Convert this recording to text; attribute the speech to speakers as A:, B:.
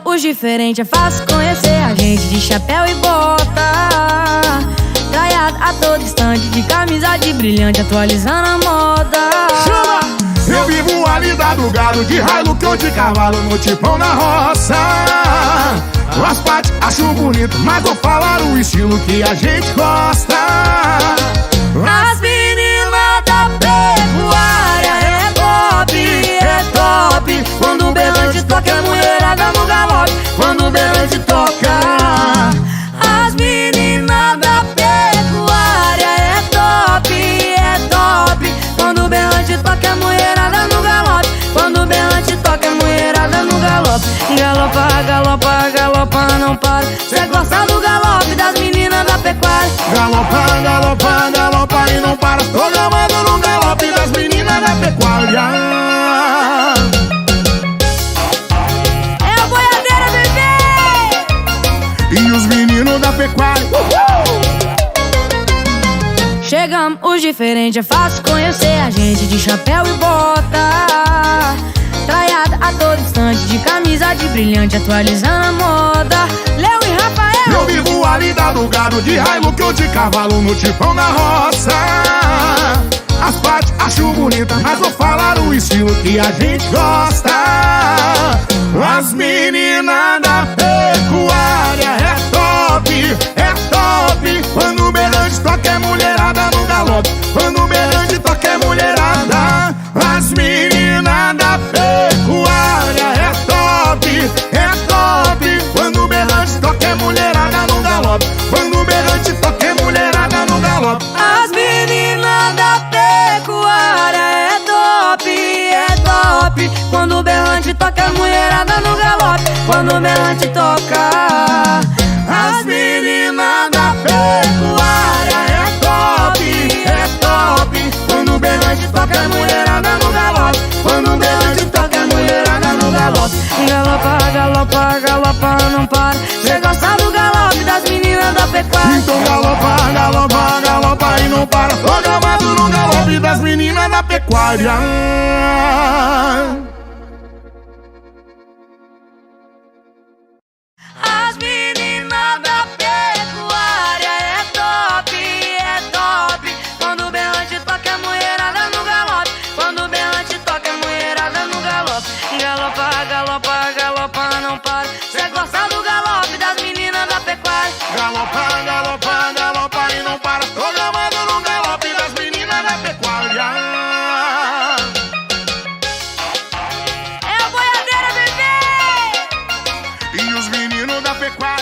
A: os diferentes, é fácil conhecer a gente de chapéu e bota, traiado a todo instante, de camisa de brilhante, atualizando a moda.
B: Chama! Eu vivo ali do gado, de Hilux ou de cavalo, no tipão na roça. As partes acho bonito, mas vou falar o estilo que a gente gosta.
A: As meninas da pecuária é top. Quando o berrante toca, a mulherada no galope. Quando o berrante toca. As meninas da pecuária é top. Quando o berrante toca, a mulherada no galope. Quando o berrante toca, a mulherada no galope. Galopa, galopa, galopa, não para. Cê gosta do galope das meninas da pecuária.
B: Galopa, galopa, galopa e não para. Tô gamando no galope das meninas da pecuária.
A: É a boiadeira, bebê!
B: E os meninos da pecuária.
A: Chegamos os diferentes, é fácil conhecer a gente de chapéu e bota, traiada a todo instante, de camisa de brilhante, atualizando a moda. Léo e Rafael.
B: Eu vivo ali do gado, de Hilux ou de cavalo, no tipão na roça. As partes acho bonita, mas vou falar o estilo que a gente gosta. As meninas da pecuária é top. Quando o berrante toca, é mulherada no galope. Quando o berrante toca, é mulherada. As meninas da pecuária é top. Quando o berrante toca, é mulherada no galope. Quando o berrante toca, é mulherada no galope.
A: As meninas da pecuária é top. Quando o berrante toca, a mulherada no galope. Quando o berrante toca.
B: As meninas da pecuária é top. Quando o berrante toca, a mulherada no galope. Quando o berrante toca, a mulherada no galope.
A: Galopa, galopa, galopa, não para. Cê gosta do galope das meninas da pecuária.
B: Então galopa, galopa, galopa e não para. Tô gamado no galope das meninas da pecuária.
A: As meninas da pecuária é top. Quando o berrante toca, a mulherada no galope. Quando o berrante toca, a mulherada no galope. Galopa, galopa, galopa, não para. Cê gosta do galope das meninas da pecuária.
B: Galopa, galopa, galopa e não para. Tô gamado no galope das meninas da pecuária.
A: É a boiadeira, bebê!
B: E os meninos da pecuária.